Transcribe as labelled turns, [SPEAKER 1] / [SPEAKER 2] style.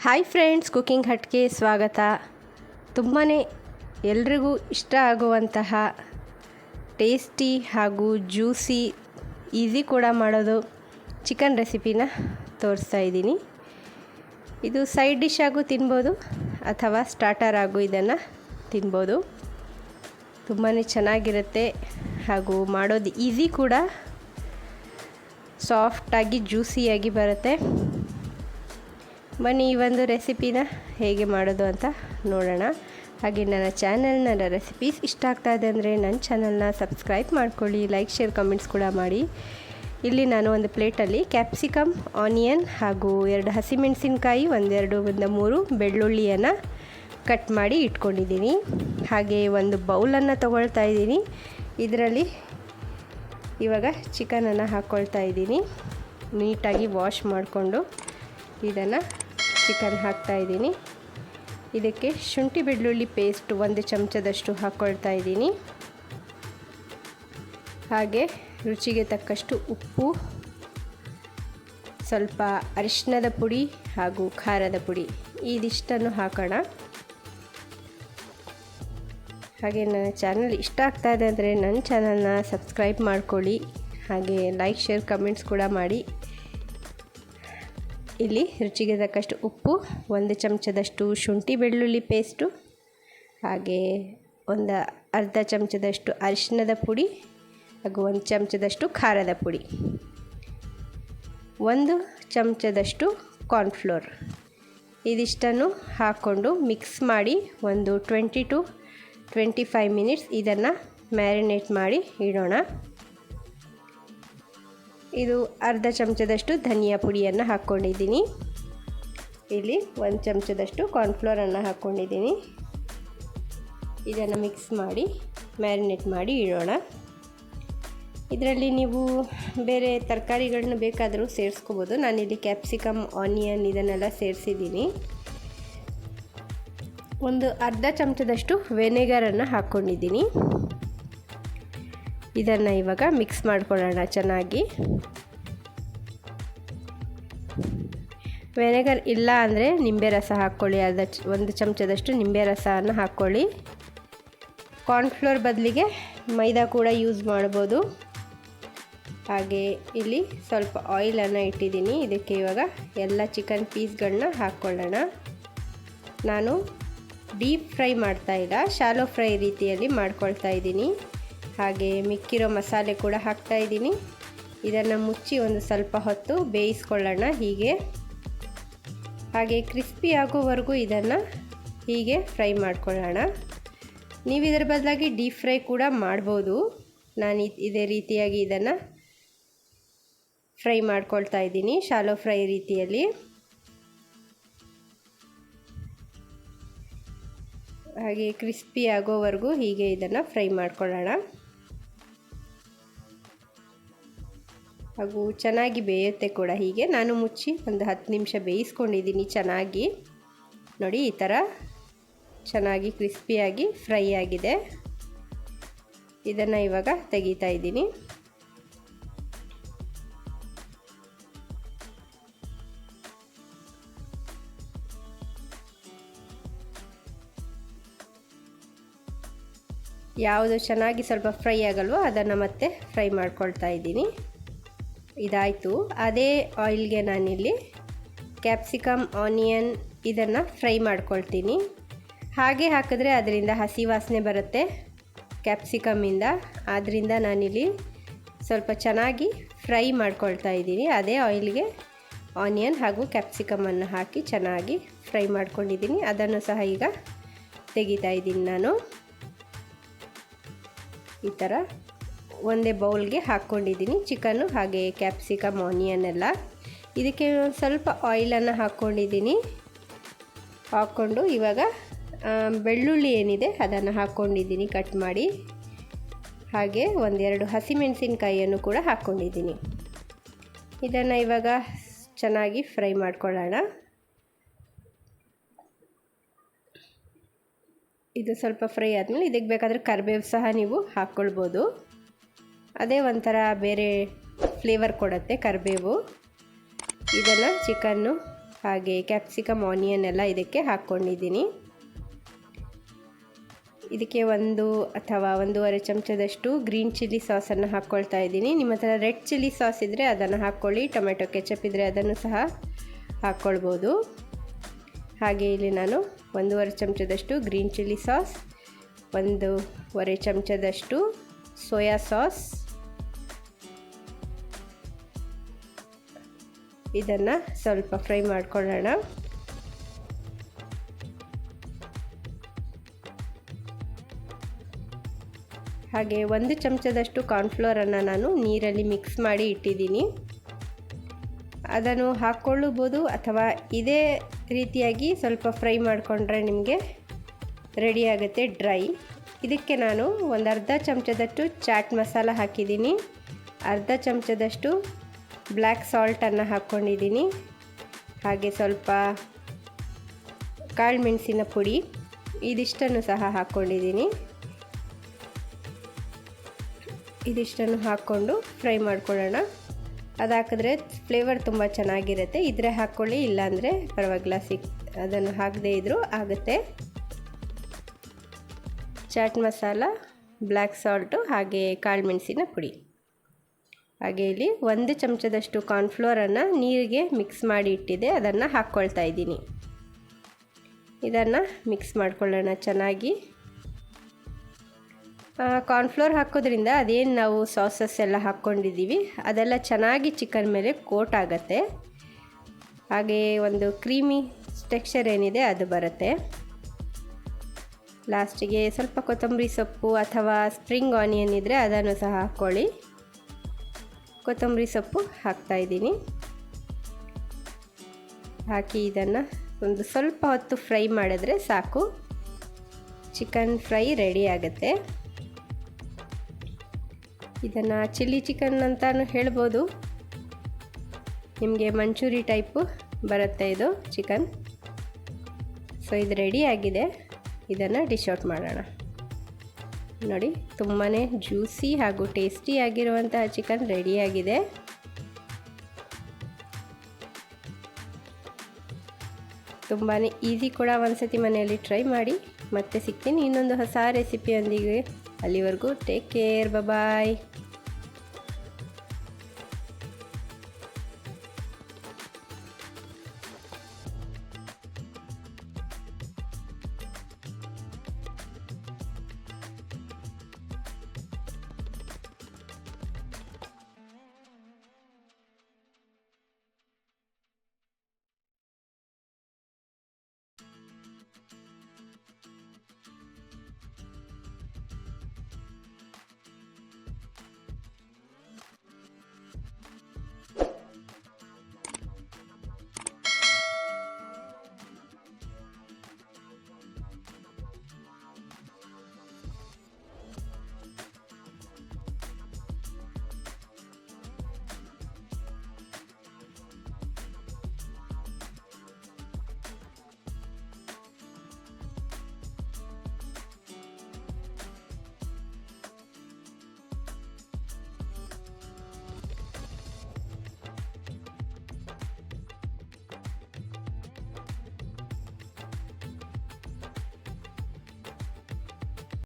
[SPEAKER 1] Hi friends, cooking ಹಟ್ಗೆ ಸ್ವಾಗತ. ತುಂಬಾ ಎಲ್ರಿಗೂ ಇಷ್ಟ ಆಗುವಂತಹ ಟೇಸ್ಟಿ ಹಾಗೂ ಜ್ಯೂಸಿ, ಈಸಿ ಕೂಡ ಮಾಡೋದು ಚಿಕನ್ ರೆಸಿಪಿನ ತೋರಿಸ್ತಾ ಇದ್ದೀನಿ. ಇದು ಸೈಡ್ ಡಿಶ್ ಆಗೂ ತಿನ್ಬೋದು ಅಥವಾ ಸ್ಟಾರ್ಟರ್ ಆಗೂ ಇದನ್ನು ತಿನ್ಬೋದು. ತುಂಬಾ ಚೆನ್ನಾಗಿರುತ್ತೆ ಹಾಗೂ ಮಾಡೋದು ಈಸಿ ಕೂಡ, ಸಾಫ್ಟಾಗಿ ಜ್ಯೂಸಿಯಾಗಿ ಬರುತ್ತೆ. ಬನ್ನಿ ಈ ಒಂದು ರೆಸಿಪಿನ ಹೇಗೆ ಮಾಡೋದು ಅಂತ ನೋಡೋಣ. ಹಾಗೆ ನನ್ನ ಚಾನಲ್ನ ರೆಸಿಪೀಸ್ ಇಷ್ಟ ಆಗ್ತಾ ಇದೆ ಅಂದರೆ ನನ್ನ ಚಾನಲ್ನ ಸಬ್ಸ್ಕ್ರೈಬ್ ಮಾಡ್ಕೊಳ್ಳಿ, ಲೈಕ್ ಶೇರ್ ಕಮೆಂಟ್ಸ್ ಕೂಡ ಮಾಡಿ. ಇಲ್ಲಿ ನಾನು ಒಂದು ಪ್ಲೇಟಲ್ಲಿ ಕ್ಯಾಪ್ಸಿಕಮ್, ಆನಿಯನ್ ಹಾಗೂ 2 ಹಸಿಮೆಣಸಿನ್ಕಾಯಿ, 3 ಬೆಳ್ಳುಳ್ಳಿಯನ್ನು ಕಟ್ ಮಾಡಿ ಇಟ್ಕೊಂಡಿದ್ದೀನಿ. ಹಾಗೆ ಒಂದು ಬೌಲನ್ನು ತೊಗೊಳ್ತಾ ಇದ್ದೀನಿ. ಇದರಲ್ಲಿ ಇವಾಗ ಚಿಕನನ್ನು ಹಾಕ್ಕೊಳ್ತಾ ಇದ್ದೀನಿ. ನೀಟಾಗಿ ವಾಶ್ ಮಾಡಿಕೊಂಡು ಇದನ್ನು ಚಿಕನ್ ಹಾಕ್ತಾ ಇದ್ದೀನಿ. ಇದಕ್ಕೆ ಶುಂಠಿ ಬೆಳ್ಳುಳ್ಳಿ ಪೇಸ್ಟ್ 1 ಚಮಚದಷ್ಟು ಹಾಕ್ಕೊಳ್ತಾ ಇದ್ದೀನಿ. ಹಾಗೆ ರುಚಿಗೆ ತಕ್ಕಷ್ಟು ಉಪ್ಪು, ಸ್ವಲ್ಪ ಅರಿಶಿಣದ ಪುಡಿ ಹಾಗೂ ಖಾರದ ಪುಡಿ ಇದಿಷ್ಟನ್ನು ಹಾಕೋಣ. ಹಾಗೆ ನನ್ನ ಚಾನಲ್ ಇಷ್ಟ ಆಗ್ತಾ ಇದೆ ಅಂದರೆ ನನ್ನ ಚಾನಲ್ನ ಸಬ್ಸ್ಕ್ರೈಬ್ ಮಾಡ್ಕೊಳ್ಳಿ. ಹಾಗೆ ಲೈಕ್ ಶೇರ್ ಕಮೆಂಟ್ಸ್ ಕೂಡ ಮಾಡಿ. ಇಲ್ಲಿ ರುಚಿಗೆ ತಕ್ಕಷ್ಟು ಉಪ್ಪು, 1 ಚಮಚದಷ್ಟು ಶುಂಠಿ ಬೆಳ್ಳುಳ್ಳಿ ಪೇಸ್ಟು, ಹಾಗೆ ಒಂದು ಅರ್ಧ ಚಮಚದಷ್ಟು ಅರಿಶಿಣದ ಪುಡಿ ಹಾಗೂ 1 ಚಮಚದಷ್ಟು ಖಾರದ ಪುಡಿ, 1 ಚಮಚದಷ್ಟು ಕಾರ್ನ್ಫ್ಲೋರ್ ಇದಿಷ್ಟನ್ನು ಹಾಕ್ಕೊಂಡು ಮಿಕ್ಸ್ ಮಾಡಿ ಒಂದು 20 to 25 ಮಿನಿಟ್ಸ್ ಇದನ್ನು ಮ್ಯಾರಿನೇಟ್ ಮಾಡಿ ಇಡೋಣ. ಇದು ಅರ್ಧ ಚಮಚದಷ್ಟು ಧನಿಯಾ ಪುಡಿಯನ್ನು ಹಾಕ್ಕೊಂಡಿದ್ದೀನಿ. ಇಲ್ಲಿ 1 ಚಮಚದಷ್ಟು ಕಾರ್ನ್ಫ್ಲೋರನ್ನು ಹಾಕ್ಕೊಂಡಿದ್ದೀನಿ. ಇದನ್ನು ಮಿಕ್ಸ್ ಮಾಡಿ ಮ್ಯಾರಿನೇಟ್ ಮಾಡಿ ಇಡೋಣ. ಇದರಲ್ಲಿ ನೀವು ಬೇರೆ ತರಕಾರಿಗಳನ್ನ ಬೇಕಾದರೂ ಸೇರಿಸ್ಕೋಬೋದು. ನಾನಿಲ್ಲಿ ಕ್ಯಾಪ್ಸಿಕಮ್, ಆನಿಯನ್ ಇದನ್ನೆಲ್ಲ ಸೇರಿಸಿದ್ದೀನಿ. ಒಂದು ಅರ್ಧ ಚಮಚದಷ್ಟು ವೆನೆಗರನ್ನು ಹಾಕ್ಕೊಂಡಿದ್ದೀನಿ. ಇದನ್ನು ಇವಾಗ ಮಿಕ್ಸ್ ಮಾಡ್ಕೊಳ್ಳೋಣ ಚೆನ್ನಾಗಿ. ವೆನೆಗರ್ ಇಲ್ಲ ಅಂದರೆ ನಿಂಬೆ ರಸ ಹಾಕ್ಕೊಳ್ಳಿ, 1 ಚಮಚದಷ್ಟು ನಿಂಬೆ ರಸವನ್ನು ಹಾಕ್ಕೊಳ್ಳಿ. ಕಾರ್ನ್ಫ್ಲೋರ್ ಬದಲಿಗೆ ಮೈದಾ ಕೂಡ ಯೂಸ್ ಮಾಡ್ಬೋದು. ಹಾಗೆ ಇಲ್ಲಿ ಸ್ವಲ್ಪ ಆಯಿಲನ್ನು ಇಟ್ಟಿದ್ದೀನಿ. ಇದಕ್ಕೆ ಇವಾಗ ಎಲ್ಲ ಚಿಕನ್ ಪೀಸ್ಗಳನ್ನ ಹಾಕ್ಕೊಳ್ಳೋಣ. ನಾನು ಡೀಪ್ ಫ್ರೈ ಮಾಡ್ತಾಯಿಲ್ಲ, ಶಾಲೋ ಫ್ರೈ ರೀತಿಯಲ್ಲಿ ಮಾಡ್ಕೊಳ್ತಾ ಇದ್ದೀನಿ. ಹಾಗೆ ಮಿಕ್ಕಿರೋ ಮಸಾಲೆ ಕೂಡ ಹಾಕ್ತಾಯಿದ್ದೀನಿ. ಇದನ್ನು ಮುಚ್ಚಿ ಒಂದು ಸ್ವಲ್ಪ ಹೊತ್ತು ಬೇಯಿಸ್ಕೊಳ್ಳೋಣ ಹೀಗೆ. ಹಾಗೆ ಕ್ರಿಸ್ಪಿ ಆಗೋವರೆಗೂ ಇದನ್ನು ಹೀಗೆ ಫ್ರೈ ಮಾಡ್ಕೊಳ್ಳೋಣ. ನೀವು ಇದರ ಬದಲಾಗಿ ಡೀಪ್ ಫ್ರೈ ಕೂಡ ಮಾಡ್ಬೋದು. ನಾನು ಇದೇ ರೀತಿಯಾಗಿ ಇದನ್ನು ಫ್ರೈ ಮಾಡ್ಕೊಳ್ತಾ ಇದ್ದೀನಿ, ಶಾಲೋ ಫ್ರೈ ರೀತಿಯಲ್ಲಿ. ಹಾಗೆ ಕ್ರಿಸ್ಪಿ ಆಗೋವರೆಗೂ ಹೀಗೆ ಇದನ್ನು ಫ್ರೈ ಮಾಡ್ಕೊಳ್ಳೋಣ. ಹಾಗೂ ಚೆನ್ನಾಗಿ ಬೇಯುತ್ತೆ ಕೂಡ ಹೀಗೆ. ನಾನು ಮುಚ್ಚಿ ಒಂದು 10 ನಿಮಿಷ ಬೇಯಿಸ್ಕೊಂಡಿದ್ದೀನಿ ಚೆನ್ನಾಗಿ. ನೋಡಿ, ಈ ಥರ ಚೆನ್ನಾಗಿ ಕ್ರಿಸ್ಪಿಯಾಗಿ ಫ್ರೈ ಆಗಿದೆ. ಇದನ್ನು ಇವಾಗ ತೆಗಿತಾ ಇದ್ದೀನಿ. ಯಾವುದು ಚೆನ್ನಾಗಿ ಸ್ವಲ್ಪ ಫ್ರೈ ಆಗಲ್ವೋ ಅದನ್ನು ಮತ್ತೆ ಫ್ರೈ ಮಾಡ್ಕೊಳ್ತಾ ಇದ್ದೀನಿ. ಇದಾಯಿತು. ಅದೇ ಆಯಿಲ್ಗೆ ನಾನಿಲ್ಲಿ ಕ್ಯಾಪ್ಸಿಕಮ್, ಆನಿಯನ್ ಇದನ್ನು ಫ್ರೈ ಮಾಡ್ಕೊಳ್ತೀನಿ. ಹಾಗೆ ಹಾಕಿದ್ರೆ ಅದರಿಂದ ಹಸಿ ವಾಸನೆ ಬರುತ್ತೆ ಕ್ಯಾಪ್ಸಿಕಮ್ಮಿಂದ. ಆದ್ದರಿಂದ ನಾನಿಲ್ಲಿ ಸ್ವಲ್ಪ ಚೆನ್ನಾಗಿ ಫ್ರೈ ಮಾಡ್ಕೊಳ್ತಾ ಇದ್ದೀನಿ. ಅದೇ ಆಯಿಲ್ಗೆ ಆನಿಯನ್ ಹಾಗೂ ಕ್ಯಾಪ್ಸಿಕಮನ್ನು ಹಾಕಿ ಚೆನ್ನಾಗಿ ಫ್ರೈ ಮಾಡ್ಕೊಂಡಿದ್ದೀನಿ. ಅದನ್ನು ಸಹ ಈಗ ತೆಗಿತಾ ಇದ್ದೀನಿ ನಾನು. ಈ ಥರ ಒಂದೇ ಬೌಲ್ಗೆ ಹಾಕ್ಕೊಂಡಿದ್ದೀನಿ ಚಿಕನ್ನು ಹಾಗೆ ಕ್ಯಾಪ್ಸಿಕಮ್, ಆನಿಯನ್ ಎಲ್ಲ. ಇದಕ್ಕೆ ಸ್ವಲ್ಪ ಆಯಿಲನ್ನು ಹಾಕ್ಕೊಂಡಿದ್ದೀನಿ. ಹಾಕ್ಕೊಂಡು ಇವಾಗ ಬೆಳ್ಳುಳ್ಳಿ ಏನಿದೆ ಅದನ್ನು ಹಾಕ್ಕೊಂಡಿದ್ದೀನಿ ಕಟ್ ಮಾಡಿ. ಹಾಗೆ 1-2 ಹಸಿಮೆಣಸಿನ್ಕಾಯಿಯನ್ನು ಕೂಡ ಹಾಕ್ಕೊಂಡಿದ್ದೀನಿ. ಇದನ್ನು ಇವಾಗ ಚೆನ್ನಾಗಿ ಫ್ರೈ ಮಾಡ್ಕೊಳ್ಳೋಣ. ಇದು ಸ್ವಲ್ಪ ಫ್ರೈ ಆದಮೇಲೆ ಇದಕ್ಕೆ ಬೇಕಾದರೆ ಕರಿಬೇವು ಸಹ ನೀವು ಹಾಕ್ಕೊಳ್ಬೋದು. ಅದೇ ಒಂಥರ ಬೇರೆ ಫ್ಲೇವರ್ ಕೊಡುತ್ತೆ ಕರಿಬೇವು. ಇದನ್ನು ಚಿಕನ್ನು ಹಾಗೆ ಕ್ಯಾಪ್ಸಿಕಮ್, ಆನಿಯನ್ ಎಲ್ಲ ಇದಕ್ಕೆ ಹಾಕ್ಕೊಂಡಿದ್ದೀನಿ. ಇದಕ್ಕೆ 1 ಅಥವಾ 1.5 ಚಮಚದಷ್ಟು ಗ್ರೀನ್ ಚಿಲ್ಲಿ ಸಾಸನ್ನು ಹಾಕ್ಕೊಳ್ತಾ ಇದ್ದೀನಿ. ನಿಮ್ಮ ಹತ್ರ ರೆಡ್ ಚಿಲ್ಲಿ ಸಾಸ್ ಇದ್ದರೆ ಅದನ್ನು ಹಾಕ್ಕೊಳ್ಳಿ, ಟೊಮೆಟೊ ಕೆಚಪ್ ಇದ್ದರೆ ಅದನ್ನು ಸಹ ಹಾಕ್ಕೊಳ್ಬೋದು. ಹಾಗೆ ಇಲ್ಲಿ ನಾನು 1.5 ಚಮಚದಷ್ಟು ಗ್ರೀನ್ ಚಿಲ್ಲಿ ಸಾಸ್, 1.5 ಚಮಚದಷ್ಟು ಸೋಯಾ ಸಾಸ್, ಇದನ್ನು ಸ್ವಲ್ಪ ಫ್ರೈ ಮಾಡ್ಕೊಳ್ಳೋಣ. ಹಾಗೆ 1 ಚಮಚದಷ್ಟು ಕಾರ್ನ್ಫ್ಲೋರನ್ನು ನಾನು ನೀರಲ್ಲಿ ಮಿಕ್ಸ್ ಮಾಡಿ ಇಟ್ಟಿದ್ದೀನಿ. ಅದನ್ನು ಹಾಕ್ಕೊಳ್ಳಬಹುದು ಅಥವಾ ಇದೇ ರೀತಿಯಾಗಿ ಸ್ವಲ್ಪ ಫ್ರೈ ಮಾಡಿಕೊಂಡ್ರೆ ನಿಮಗೆ ರೆಡಿ ಆಗುತ್ತೆ ಡ್ರೈ. ಇದಕ್ಕೆ ನಾನು ಒಂದು ಅರ್ಧ ಚಮಚದಷ್ಟು ಚಾಟ್ ಮಸಾಲ ಹಾಕಿದ್ದೀನಿ, ಅರ್ಧ ಚಮಚದಷ್ಟು ಬ್ಲ್ಯಾಕ್ ಸಾಲ್ಟನ್ನು ಹಾಕ್ಕೊಂಡಿದ್ದೀನಿ. ಹಾಗೆ ಸ್ವಲ್ಪ ಕಾಳು ಮೆಣಸಿನ ಪುಡಿ ಇದಿಷ್ಟನ್ನು ಸಹ ಹಾಕ್ಕೊಂಡಿದ್ದೀನಿ. ಇದಿಷ್ಟನ್ನು ಹಾಕ್ಕೊಂಡು ಫ್ರೈ ಮಾಡ್ಕೊಳ್ಳೋಣ. ಅದು ಹಾಕಿದ್ರೆ ಫ್ಲೇವರ್ ತುಂಬ ಚೆನ್ನಾಗಿರುತ್ತೆ. ಇದ್ರೆ ಹಾಕ್ಕೊಳ್ಳಿ, ಇಲ್ಲಾಂದರೆ ಪರವಾಗಿಲ್ಲ, ಅದನ್ನು ಹಾಕದೇ ಇದ್ದರೂ ಆಗುತ್ತೆ. ಚಾಟ್ ಮಸಾಲ, ಬ್ಲ್ಯಾಕ್ ಸಾಲ್ಟು ಹಾಗೆ ಕಾಳು ಮೆಣಸಿನ ಪುಡಿ. ಹಾಗೆ ಇಲ್ಲಿ 1 ಚಮಚದಷ್ಟು ಕಾರ್ನ್ಫ್ಲೋರನ್ನು ನೀರಿಗೆ ಮಿಕ್ಸ್ ಮಾಡಿ ಇಟ್ಟಿದೆ, ಅದನ್ನು ಹಾಕ್ಕೊಳ್ತಾ ಇದ್ದೀನಿ. ಇದನ್ನು ಮಿಕ್ಸ್ ಮಾಡ್ಕೊಳ್ಳೋಣ ಚೆನ್ನಾಗಿ. ಕಾರ್ನ್ಫ್ಲೋರ್ ಹಾಕೋದ್ರಿಂದ ಅದೇನು ನಾವು ಸಾಸಸ್ ಎಲ್ಲ ಹಾಕ್ಕೊಂಡಿದ್ದೀವಿ ಅದೆಲ್ಲ ಚೆನ್ನಾಗಿ ಚಿಕನ್ ಮೇಲೆ ಕೋಟ್ ಆಗುತ್ತೆ. ಹಾಗೆ ಒಂದು ಕ್ರೀಮಿ ಟೆಕ್ಸ್ಚರ್ ಏನಿದೆ ಅದು ಬರುತ್ತೆ. ಲಾಸ್ಟಿಗೆ ಸ್ವಲ್ಪ ಕೊತ್ತಂಬರಿ ಸೊಪ್ಪು ಅಥವಾ ಸ್ಪ್ರಿಂಗ್ ಆನಿಯನ್ ಇದ್ದರೆ ಅದನ್ನು ಸಹ ಹಾಕ್ಕೊಳ್ಳಿ. ಕೊತ್ತಂಬರಿ ಸೊಪ್ಪು ಹಾಕ್ತಾಯಿದ್ದೀನಿ. ಹಾಕಿ ಇದನ್ನು ಒಂದು ಸ್ವಲ್ಪ ಹೊತ್ತು ಫ್ರೈ ಮಾಡಿದ್ರೆ ಸಾಕು, ಚಿಕನ್ ಫ್ರೈ ರೆಡಿ ಆಗುತ್ತೆ. ಇದನ್ನು ಚಿಲ್ಲಿ ಚಿಕನ್ ಅಂತಲೂ ಹೇಳ್ಬೋದು. ನಿಮಗೆ ಮಂಚೂರಿ ಟೈಪು ಬರುತ್ತೆ ಇದು ಚಿಕನ್. ಸೊ ಇದು ರೆಡಿ ಆಗಿದೆ. ಇದನ್ನು ಡಿಶ್ ಔಟ್ ಮಾಡೋಣ. ನೋಡಿ, ತುಂಬಾ ಜ್ಯೂಸಿ ಹಾಗೂ ಟೇಸ್ಟಿ ಆಗಿರುವಂತಹ ಚಿಕನ್ ರೆಡಿಯಾಗಿದೆ. ತುಂಬಾ ಈಸಿ ಕೂಡ. ಒಂದ್ಸತಿ ಮನೆಯಲ್ಲಿ ಟ್ರೈ ಮಾಡಿ. ಮತ್ತೆ ಸಿಗ್ತೀನಿ ಇನ್ನೊಂದು ಹೊಸ ರೆಸಿಪಿಯೊಂದಿಗೆ. ಅಲ್ಲಿವರೆಗೂ ಟೇಕ್ ಕೇರ್, ಬಾಯ್.